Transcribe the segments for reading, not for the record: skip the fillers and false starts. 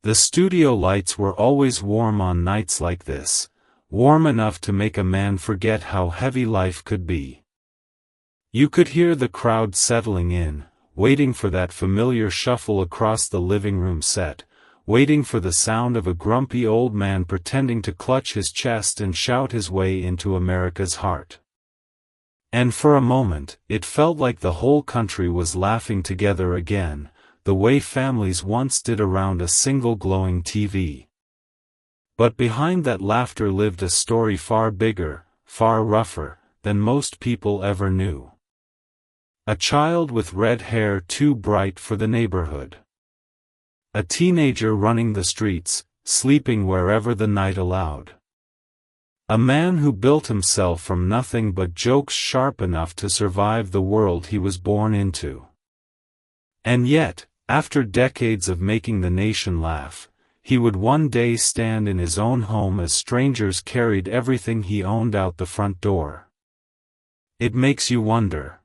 The studio lights were always warm on nights like this, warm enough to make a man forget how heavy life could be. You could hear the crowd settling in, waiting for that familiar shuffle across the living room set, waiting for the sound of a grumpy old man pretending to clutch his chest and shout his way into America's heart. And for a moment, it felt like the whole country was laughing together again, the way families once did around a single glowing TV. But behind that laughter lived a story far bigger, far rougher, than most people ever knew. A child with red hair too bright for the neighborhood. A teenager running the streets, sleeping wherever the night allowed. A man who built himself from nothing but jokes sharp enough to survive the world he was born into. And yet, after decades of making the nation laugh, he would one day stand in his own home as strangers carried everything he owned out the front door. It makes you wonder.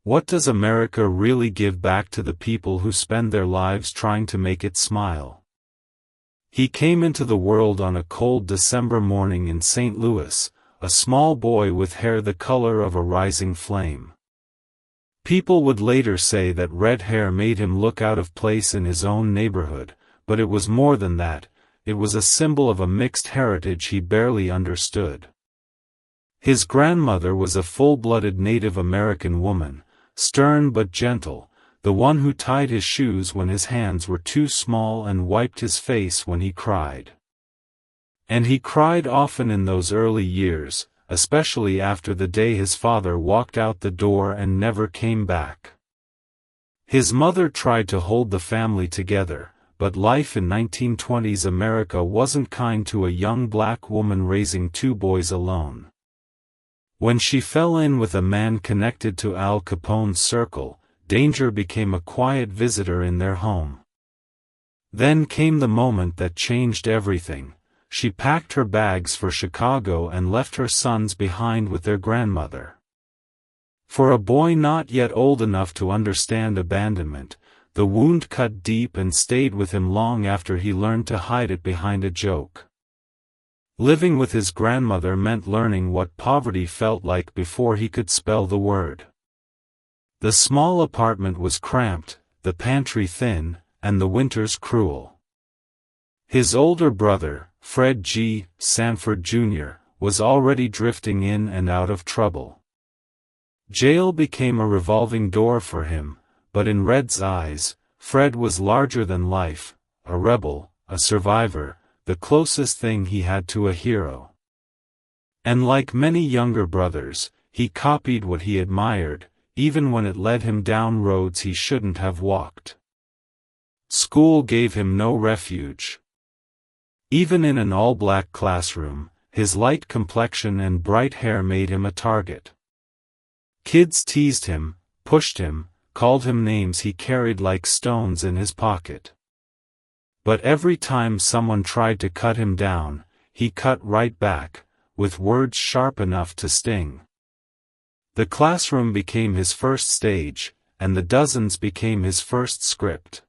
What does America really give back to the people who spend their lives trying to make it smile? He came into the world on a cold December morning in St. Louis, a small boy with hair the color of a rising flame. People would later say that red hair made him look out of place in his own neighborhood, but it was more than that, it was a symbol of a mixed heritage he barely understood. His grandmother was a full-blooded Native American woman, stern but gentle, the one who tied his shoes when his hands were too small and wiped his face when he cried. And he cried often in those early years, especially after the day his father walked out the door and never came back. His mother tried to hold the family together, but life in 1920s America wasn't kind to a young black woman raising two boys alone. When she fell in with a man connected to Al Capone's circle, danger became a quiet visitor in their home. Then came the moment that changed everything. She packed her bags for Chicago and left her sons behind with their grandmother. For a boy not yet old enough to understand abandonment, the wound cut deep and stayed with him long after he learned to hide it behind a joke. Living with his grandmother meant learning what poverty felt like before he could spell the word. The small apartment was cramped, the pantry thin, and the winters cruel. His older brother, Fred G. Sanford Jr., was already drifting in and out of trouble. Jail became a revolving door for him, but in Redd's eyes, Fred was larger than life, a rebel, a survivor, the closest thing he had to a hero. And like many younger brothers, he copied what he admired, even when it led him down roads he shouldn't have walked. School gave him no refuge. Even in an all-black classroom, his light complexion and bright hair made him a target. Kids teased him, pushed him, called him names he carried like stones in his pocket. But every time someone tried to cut him down, he cut right back, with words sharp enough to sting. The classroom became his first stage, and the dozens became his first script.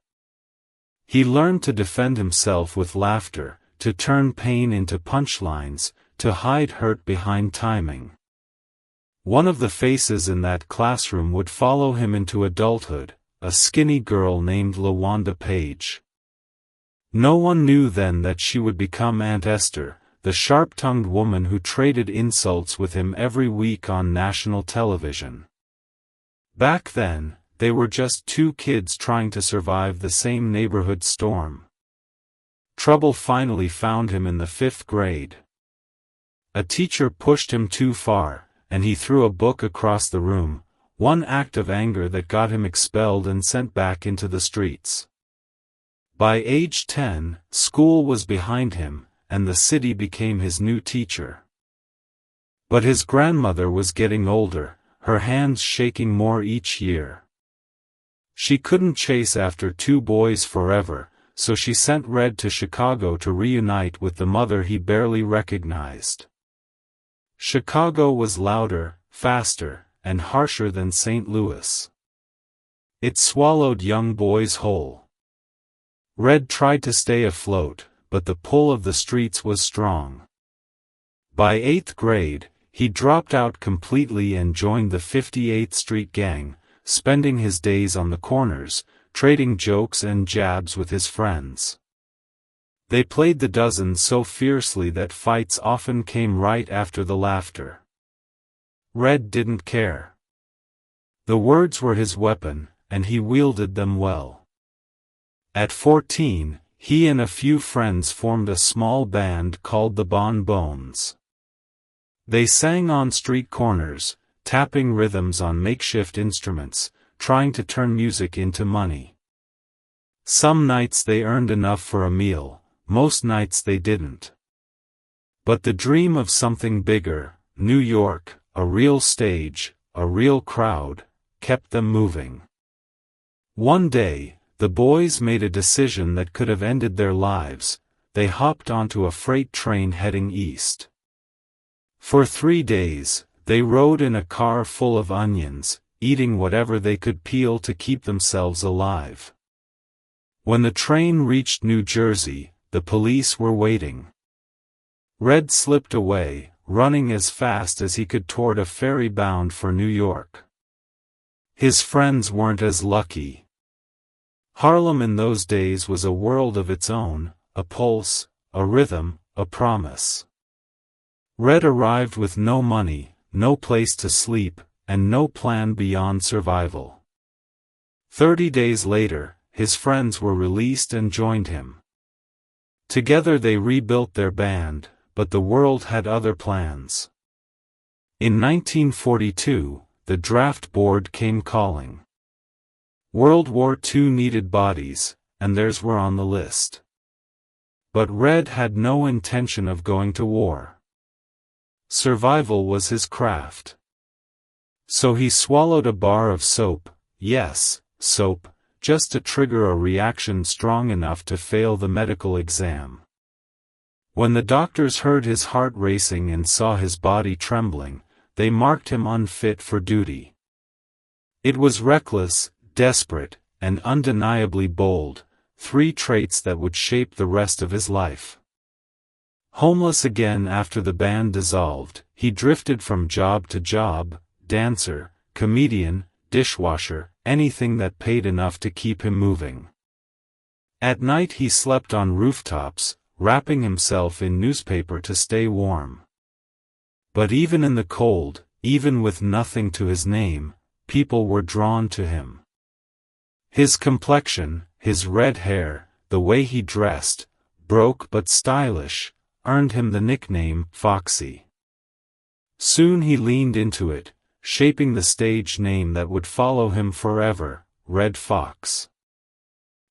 He learned to defend himself with laughter, to turn pain into punchlines, to hide hurt behind timing. One of the faces in that classroom would follow him into adulthood, a skinny girl named LaWanda Page. No one knew then that she would become Aunt Esther, the sharp-tongued woman who traded insults with him every week on national television. Back then, they were just two kids trying to survive the same neighborhood storm. Trouble finally found him in the 5th grade. A teacher pushed him too far, and he threw a book across the room, one act of anger that got him expelled and sent back into the streets. By age 10, school was behind him, and the city became his new teacher. But his grandmother was getting older, her hands shaking more each year. She couldn't chase after two boys forever, so she sent Redd to Chicago to reunite with the mother he barely recognized. Chicago was louder, faster, and harsher than St. Louis. It swallowed young boys whole. Redd tried to stay afloat, but the pull of the streets was strong. By 8th grade, he dropped out completely and joined the 58th Street Gang, spending his days on the corners, trading jokes and jabs with his friends. They played the dozen so fiercely that fights often came right after the laughter. Redd didn't care. The words were his weapon, and he wielded them well. At 14, he and a few friends formed a small band called the Bon Bones. They sang on street corners, tapping rhythms on makeshift instruments, trying to turn music into money. Some nights they earned enough for a meal, most nights they didn't. But the dream of something bigger, New York, a real stage, a real crowd, kept them moving. One day, the boys made a decision that could have ended their lives. They hopped onto a freight train heading east. For 3 days, they rode in a car full of onions, eating whatever they could peel to keep themselves alive. When the train reached New Jersey, the police were waiting. Redd slipped away, running as fast as he could toward a ferry bound for New York. His friends weren't as lucky. Harlem in those days was a world of its own, a pulse, a rhythm, a promise. Redd arrived with no money, no place to sleep, and no plan beyond survival. 30 days later, his friends were released and joined him. Together they rebuilt their band, but the world had other plans. In 1942, the draft board came calling. World War II needed bodies, and theirs were on the list. But Redd had no intention of going to war. Survival was his craft. So he swallowed a bar of soap, yes, soap, just to trigger a reaction strong enough to fail the medical exam. When the doctors heard his heart racing and saw his body trembling, they marked him unfit for duty. It was reckless, desperate, and undeniably bold, 3 traits that would shape the rest of his life. Homeless again after the band dissolved, he drifted from job to job, dancer, comedian, dishwasher, anything that paid enough to keep him moving. At night he slept on rooftops, wrapping himself in newspaper to stay warm. But even in the cold, even with nothing to his name, people were drawn to him. His complexion, his red hair, the way he dressed, broke but stylish, earned him the nickname Foxy. Soon he leaned into it, shaping the stage name that would follow him forever, Redd Foxx.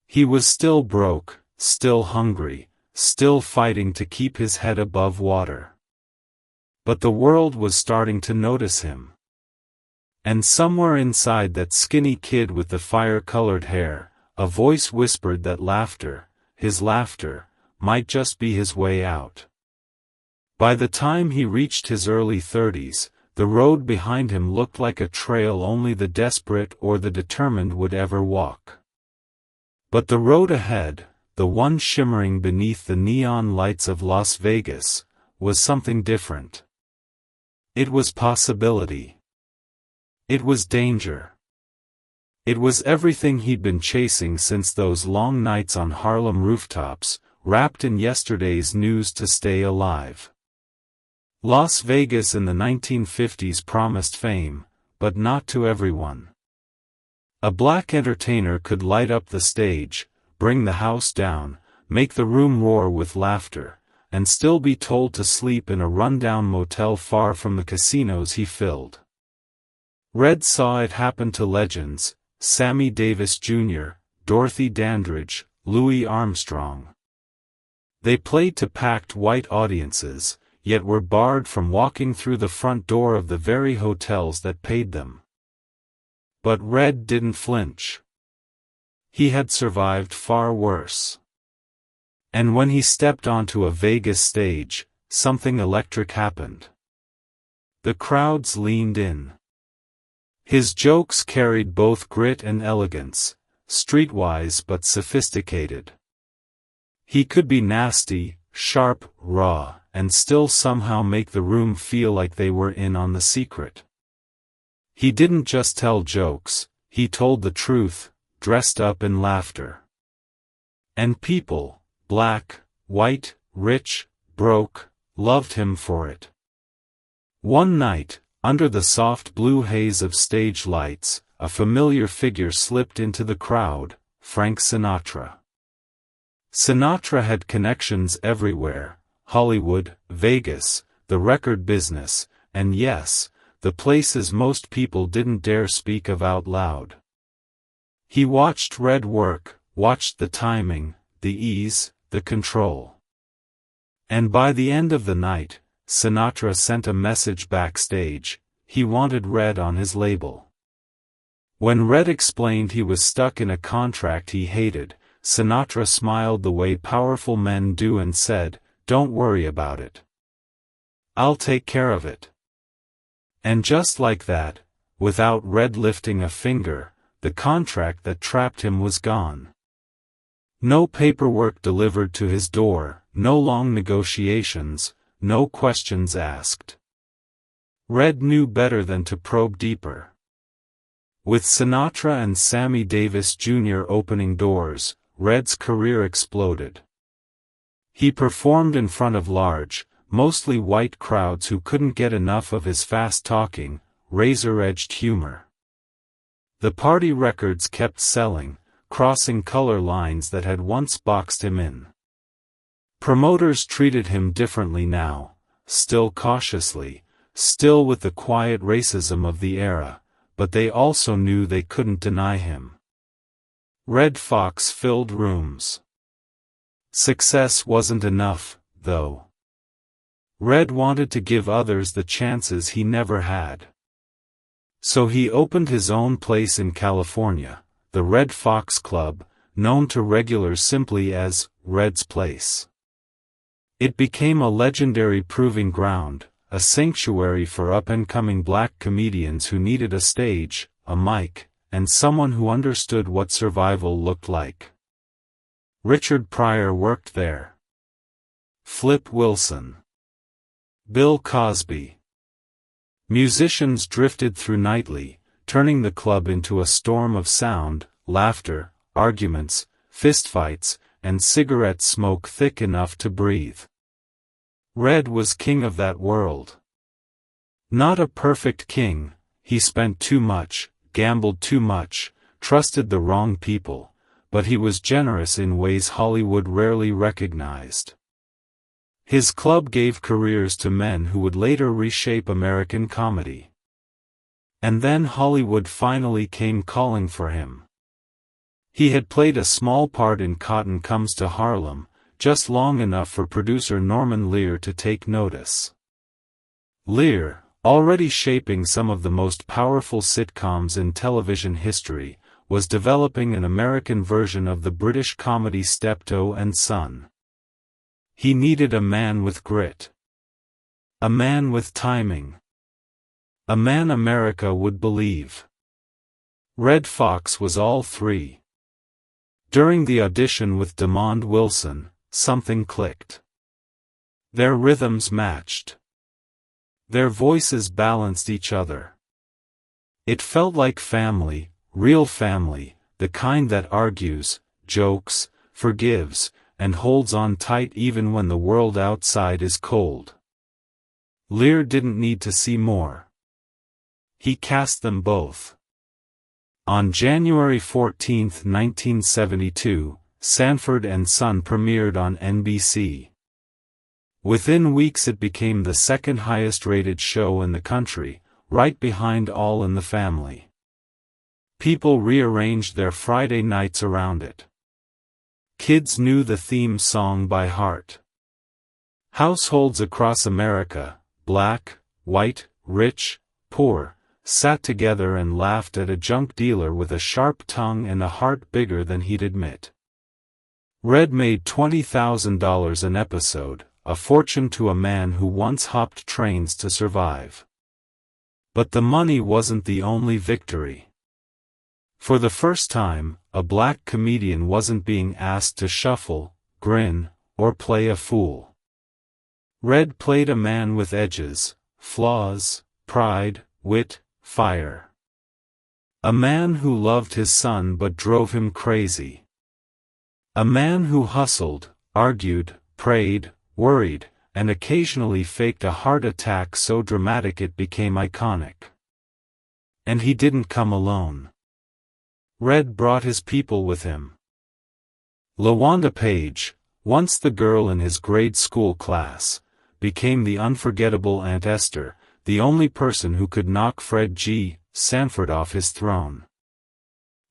He was still broke, still hungry, still fighting to keep his head above water. But the world was starting to notice him. And somewhere inside that skinny kid with the fire-colored hair, a voice whispered that laughter, his laughter, might just be his way out. By the time he reached his early 30s, the road behind him looked like a trail only the desperate or the determined would ever walk. But the road ahead, the one shimmering beneath the neon lights of Las Vegas, was something different. It was possibility. It was danger. It was everything he'd been chasing since those long nights on Harlem rooftops, wrapped in yesterday's news to stay alive. Las Vegas in the 1950s promised fame, but not to everyone. A black entertainer could light up the stage, bring the house down, make the room roar with laughter, and still be told to sleep in a rundown motel far from the casinos he filled. Redd saw it happen to legends, Sammy Davis Jr., Dorothy Dandridge, Louis Armstrong. They played to packed white audiences, yet were barred from walking through the front door of the very hotels that paid them. But Redd didn't flinch. He had survived far worse. And when he stepped onto a Vegas stage, something electric happened. The crowds leaned in. His jokes carried both grit and elegance, streetwise but sophisticated. He could be nasty, sharp, raw, and still somehow make the room feel like they were in on the secret. He didn't just tell jokes, he told the truth, dressed up in laughter. And people, black, white, rich, broke, loved him for it. One night, under the soft blue haze of stage lights, a familiar figure slipped into the crowd, Frank Sinatra. Sinatra had connections everywhere, Hollywood, Vegas, the record business, and yes, the places most people didn't dare speak of out loud. He watched Redd work, watched the timing, the ease, the control. And by the end of the night, Sinatra sent a message backstage: he wanted Redd on his label. When Redd explained he was stuck in a contract he hated, Sinatra smiled the way powerful men do and said, "Don't worry about it. I'll take care of it." And just like that, without Redd lifting a finger, the contract that trapped him was gone. No paperwork delivered to his door, no long negotiations, no questions asked. Redd knew better than to probe deeper. With Sinatra and Sammy Davis Jr. opening doors, Redd's career exploded. He performed in front of large, mostly white crowds who couldn't get enough of his fast-talking, razor-edged humor. The party records kept selling, crossing color lines that had once boxed him in. Promoters treated him differently now, still cautiously, still with the quiet racism of the era, but they also knew they couldn't deny him. Redd Foxx filled rooms. Success wasn't enough, though. Redd wanted to give others the chances he never had. So he opened his own place in California, the Redd Foxx Club, known to regulars simply as Redd's Place. It became a legendary proving ground, a sanctuary for up-and-coming black comedians who needed a stage, a mic, and someone who understood what survival looked like. Richard Pryor worked there. Flip Wilson. Bill Cosby. Musicians drifted through nightly, turning the club into a storm of sound, laughter, arguments, fistfights, and cigarette smoke thick enough to breathe. Redd was king of that world. Not a perfect king, he spent too much, gambled too much, trusted the wrong people, but he was generous in ways Hollywood rarely recognized. His club gave careers to men who would later reshape American comedy. And then Hollywood finally came calling for him. He had played a small part in Cotton Comes to Harlem, just long enough for producer Norman Lear to take notice. Lear, already shaping some of the most powerful sitcoms in television history, was developing an American version of the British comedy Steptoe and Son. He needed a man with grit. A man with timing. A man America would believe. Redd Foxx was all three. During the audition with Demond Wilson, something clicked. Their rhythms matched. Their voices balanced each other. It felt like family, real family, the kind that argues, jokes, forgives, and holds on tight even when the world outside is cold. Lear didn't need to see more. He cast them both. On January 14, 1972, Sanford and Son premiered on NBC. Within weeks it became the second highest-rated show in the country, right behind All in the Family. People rearranged their Friday nights around it. Kids knew the theme song by heart. Households across America, black, white, rich, poor, sat together and laughed at a junk dealer with a sharp tongue and a heart bigger than he'd admit. Redd made $20,000 an episode, a fortune to a man who once hopped trains to survive. But the money wasn't the only victory. For the first time, a black comedian wasn't being asked to shuffle, grin, or play a fool. Redd played a man with edges, flaws, pride, wit, fire. A man who loved his son but drove him crazy. A man who hustled, argued, prayed, worried, and occasionally faked a heart attack so dramatic it became iconic. And he didn't come alone. Redd brought his people with him. LaWanda Page, once the girl in his grade school class, became the unforgettable Aunt Esther, the only person who could knock Fred G. Sanford off his throne.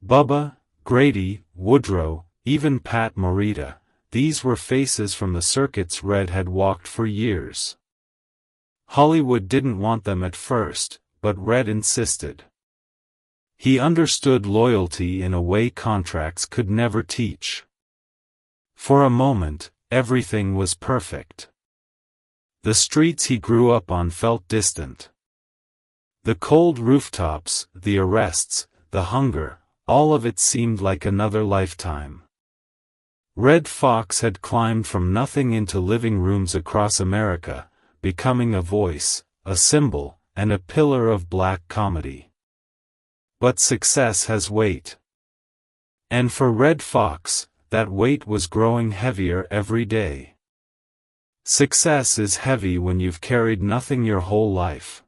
Bubba, Grady, Woodrow, even Pat Morita, these were faces from the circuits Redd had walked for years. Hollywood didn't want them at first, but Redd insisted. He understood loyalty in a way contracts could never teach. For a moment, everything was perfect. The streets he grew up on felt distant. The cold rooftops, the arrests, the hunger, all of it seemed like another lifetime. Redd Foxx had climbed from nothing into living rooms across America, becoming a voice, a symbol, and a pillar of black comedy. But success has weight. And for Redd Foxx, that weight was growing heavier every day. Success is heavy when you've carried nothing your whole life.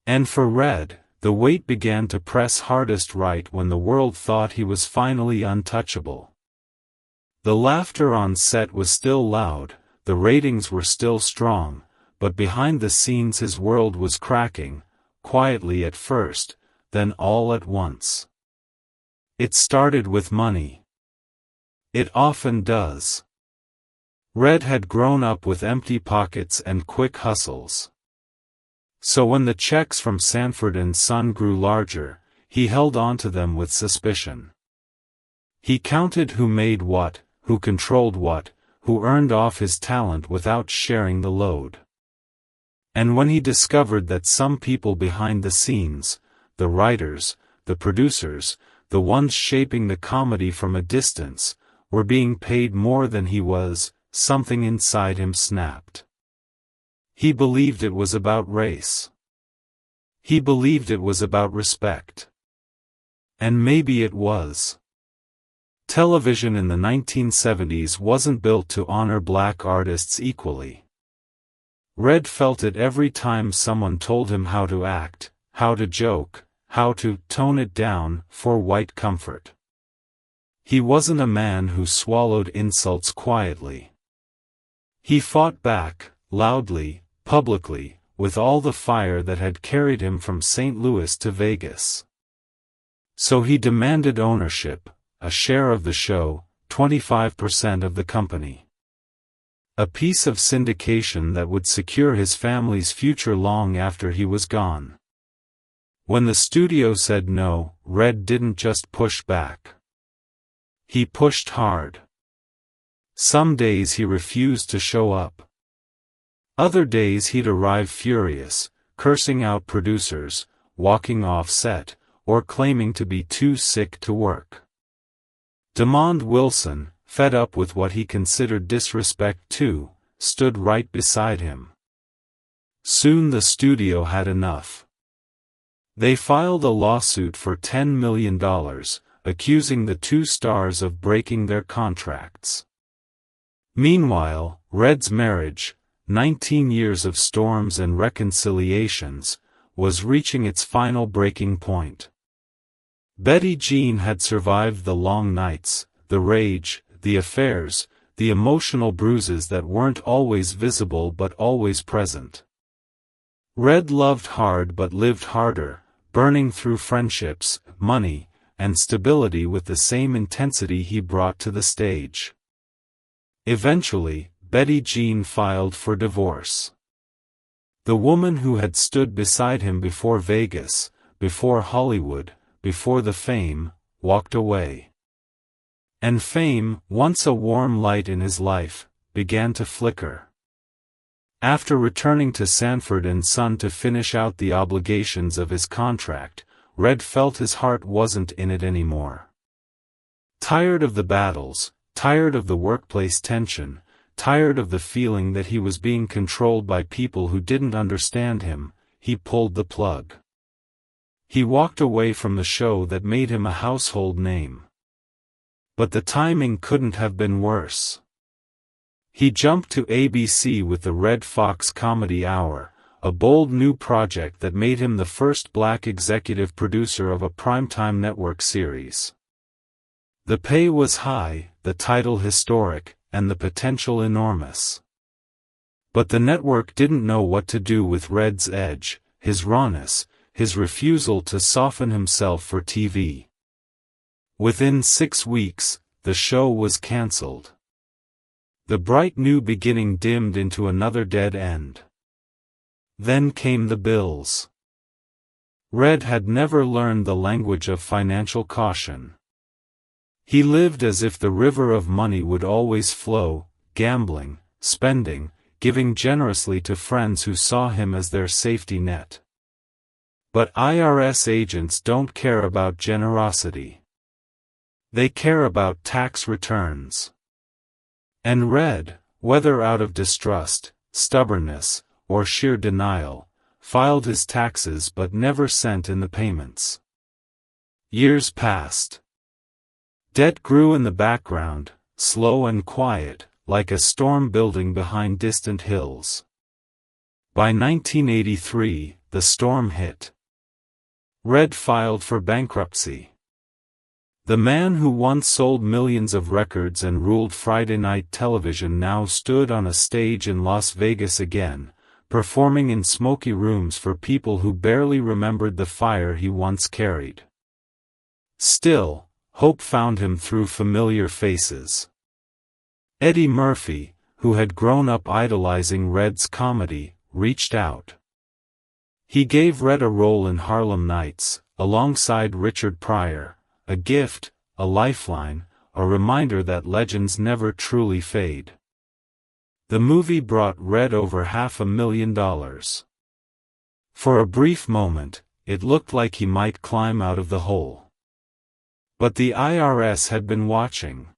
And for Redd, the weight began to press hardest right when the world thought he was finally untouchable. The laughter on set was still loud, the ratings were still strong, but behind the scenes his world was cracking, quietly at first, then all at once. It started with money. It often does. Redd had grown up with empty pockets and quick hustles. So when the checks from Sanford and Son grew larger, he held on to them with suspicion. He counted who made what, who controlled what, who earned off his talent without sharing the load. And when he discovered that some people behind the scenes, the writers, the producers, the ones shaping the comedy from a distance, were being paid more than he was, something inside him snapped. He believed it was about race. He believed it was about respect. And maybe it was. Television in the 1970s wasn't built to honor black artists equally. Redd felt it every time someone told him how to act, how to joke, how to tone it down for white comfort. He wasn't a man who swallowed insults quietly. He fought back, loudly, publicly, with all the fire that had carried him from St. Louis to Vegas. So he demanded ownership, a share of the show, 25% of the company. A piece of syndication that would secure his family's future long after he was gone. When the studio said no, Redd didn't just push back. He pushed hard. Some days he refused to show up. Other days he'd arrive furious, cursing out producers, walking off set, or claiming to be too sick to work. Demond Wilson, fed up with what he considered disrespect too, stood right beside him. Soon the studio had enough. They filed a lawsuit for $10 million, accusing the two stars of breaking their contracts. Meanwhile, Redd's marriage, 19 years of storms and reconciliations, was reaching its final breaking point. Betty Jean had survived the long nights, the rage, the affairs, the emotional bruises that weren't always visible but always present. Redd loved hard but lived harder, burning through friendships, money, and stability with the same intensity he brought to the stage. Eventually, Betty Jean filed for divorce. The woman who had stood beside him before Vegas, before Hollywood, before the fame, walked away. And fame, once a warm light in his life, began to flicker. After returning to Sanford and Son to finish out the obligations of his contract, Redd felt his heart wasn't in it anymore. Tired of the battles, tired of the workplace tension, tired of the feeling that he was being controlled by people who didn't understand him, he pulled the plug. He walked away from the show that made him a household name. But the timing couldn't have been worse. He jumped to ABC with the Redd Foxx Comedy Hour, a bold new project that made him the first black executive producer of a primetime network series. The pay was high, the title historic, and the potential enormous. But the network didn't know what to do with Redd's edge, his rawness, his refusal to soften himself for TV. Within 6 weeks, the show was cancelled. The bright new beginning dimmed into another dead end. Then came the bills. Redd had never learned the language of financial caution. He lived as if the river of money would always flow, gambling, spending, giving generously to friends who saw him as their safety net. But IRS agents don't care about generosity. They care about tax returns. And Redd, whether out of distrust, stubbornness, or sheer denial, filed his taxes but never sent in the payments. Years passed. Debt grew in the background, slow and quiet, like a storm building behind distant hills. By 1983, the storm hit. Redd filed for bankruptcy. The man who once sold millions of records and ruled Friday night television now stood on a stage in Las Vegas again, performing in smoky rooms for people who barely remembered the fire he once carried. Still, hope found him through familiar faces. Eddie Murphy, who had grown up idolizing Redd's comedy, reached out. He gave Redd a role in Harlem Nights, alongside Richard Pryor, a gift, a lifeline, a reminder that legends never truly fade. The movie brought Redd over $500,000. For a brief moment, it looked like he might climb out of the hole. But the IRS had been watching.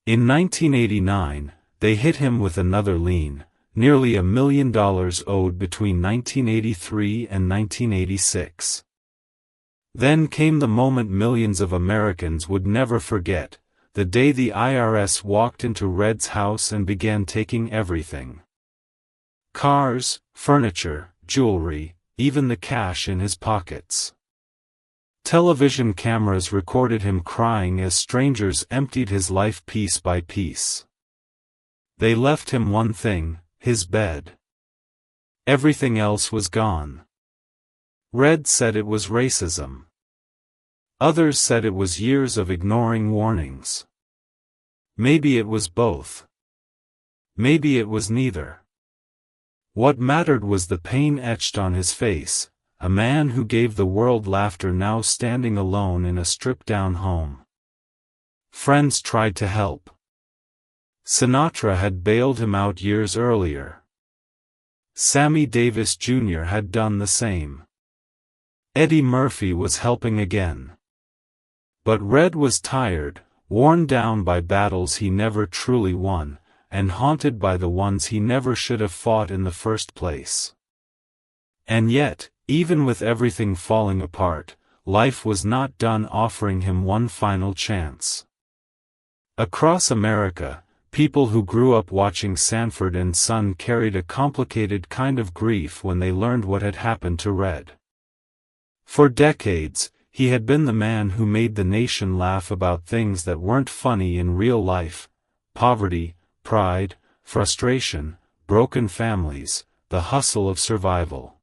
In 1989, they hit him with another lien, nearly $1 million owed between 1983 and 1986. Then came the moment millions of Americans would never forget, the day the IRS walked into Redd's house and began taking everything. Cars, furniture, jewelry, even the cash in his pockets. Television cameras recorded him crying as strangers emptied his life piece by piece. They left him one thing, his bed. Everything else was gone. Redd said it was racism. Others said it was years of ignoring warnings. Maybe it was both. Maybe it was neither. What mattered was the pain etched on his face, a man who gave the world laughter now standing alone in a stripped-down home. Friends tried to help. Sinatra had bailed him out years earlier. Sammy Davis Jr. had done the same. Eddie Murphy was helping again. But Redd was tired, worn down by battles he never truly won, and haunted by the ones he never should have fought in the first place. And yet, even with everything falling apart, life was not done offering him one final chance. Across America, people who grew up watching Sanford and Son carried a complicated kind of grief when they learned what had happened to Redd. For decades, he had been the man who made the nation laugh about things that weren't funny in real life: poverty, pride, frustration, broken families, the hustle of survival.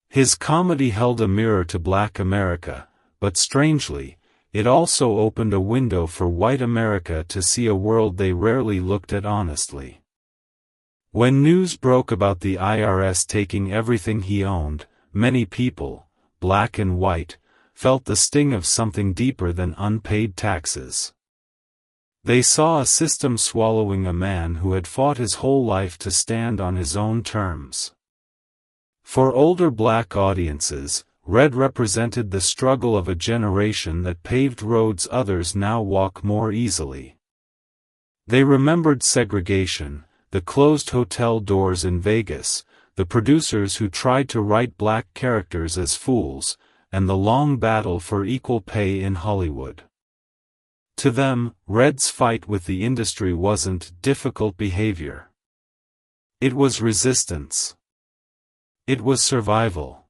His comedy held a mirror to Black America, but strangely, it also opened a window for white America to see a world they rarely looked at honestly. When news broke about the IRS taking everything he owned, many people, black and white, felt the sting of something deeper than unpaid taxes. They saw a system swallowing a man who had fought his whole life to stand on his own terms. For older black audiences, Redd represented the struggle of a generation that paved roads others now walk more easily. They remembered segregation, the closed hotel doors in Vegas, the producers who tried to write black characters as fools, and the long battle for equal pay in Hollywood. To them, Redd's fight with the industry wasn't difficult behavior. It was resistance. It was survival.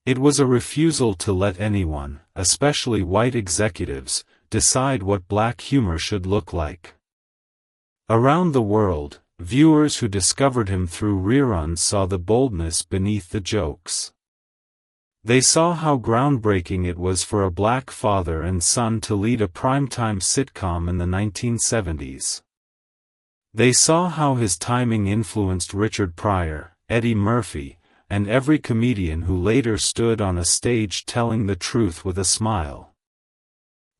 It was a refusal to let anyone, especially white executives, decide what black humor should look like. Around the world, viewers who discovered him through reruns saw the boldness beneath the jokes. They saw how groundbreaking it was for a black father and son to lead a primetime sitcom in the 1970s. They saw how his timing influenced Richard Pryor, Eddie Murphy, and every comedian who later stood on a stage telling the truth with a smile.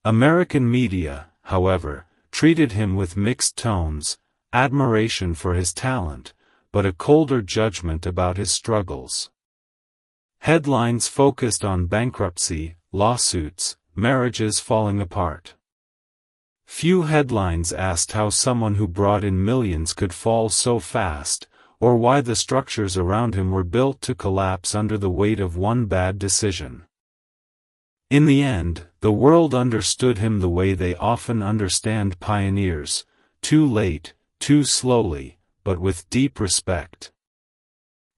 American media, however, treated him with mixed tones, admiration for his talent, but a colder judgment about his struggles. Headlines focused on bankruptcy, lawsuits, marriages falling apart. Few headlines asked how someone who brought in millions could fall so fast, or why the structures around him were built to collapse under the weight of one bad decision. In the end, the world understood him the way they often understand pioneers, too late, too slowly, but with deep respect.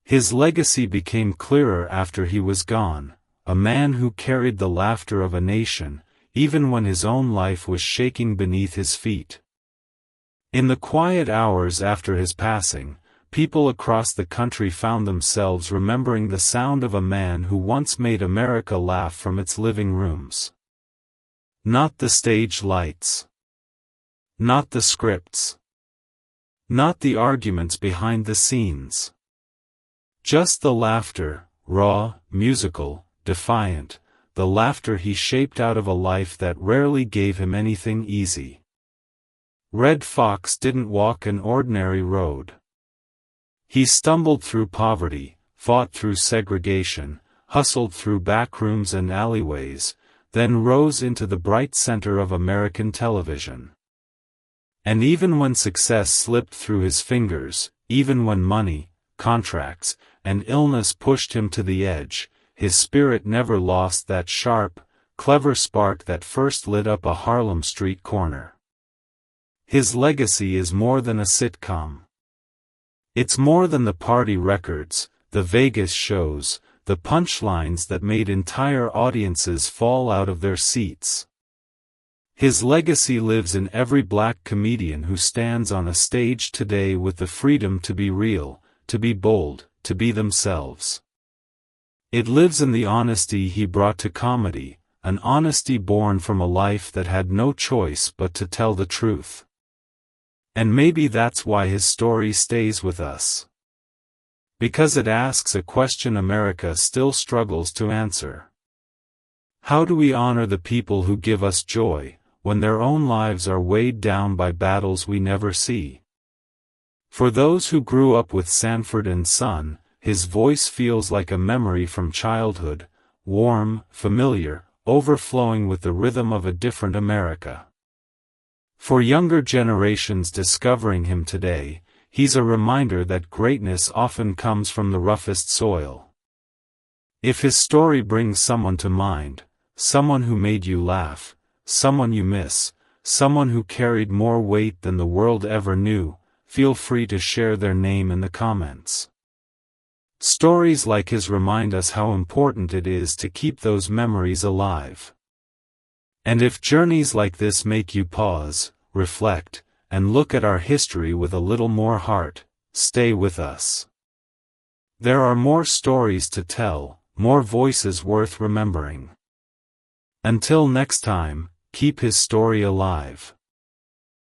His legacy became clearer after he was gone, a man who carried the laughter of a nation, even when his own life was shaking beneath his feet. In the quiet hours after his passing, people across the country found themselves remembering the sound of a man who once made America laugh from its living rooms. Not the stage lights. Not the scripts. Not the arguments behind the scenes. Just the laughter, raw, musical, defiant, the laughter he shaped out of a life that rarely gave him anything easy. Redd Foxx didn't walk an ordinary road. He stumbled through poverty, fought through segregation, hustled through backrooms and alleyways, then rose into the bright center of American television. And even when success slipped through his fingers, even when money, contracts, and illness pushed him to the edge, his spirit never lost that sharp, clever spark that first lit up a Harlem street corner. His legacy is more than a sitcom. It's more than the party records, the Vegas shows, the punchlines that made entire audiences fall out of their seats. His legacy lives in every black comedian who stands on a stage today with the freedom to be real, to be bold, to be themselves. It lives in the honesty he brought to comedy, an honesty born from a life that had no choice but to tell the truth. And maybe that's why his story stays with us. Because it asks a question America still struggles to answer. How do we honor the people who give us joy, when their own lives are weighed down by battles we never see? For those who grew up with Sanford and Son, his voice feels like a memory from childhood, warm, familiar, overflowing with the rhythm of a different America. For younger generations discovering him today, he's a reminder that greatness often comes from the roughest soil. If his story brings someone to mind, someone who made you laugh, someone you miss, someone who carried more weight than the world ever knew, feel free to share their name in the comments. Stories like his remind us how important it is to keep those memories alive. And if journeys like this make you pause, reflect, and look at our history with a little more heart, stay with us. There are more stories to tell, more voices worth remembering. Until next time, keep his story alive.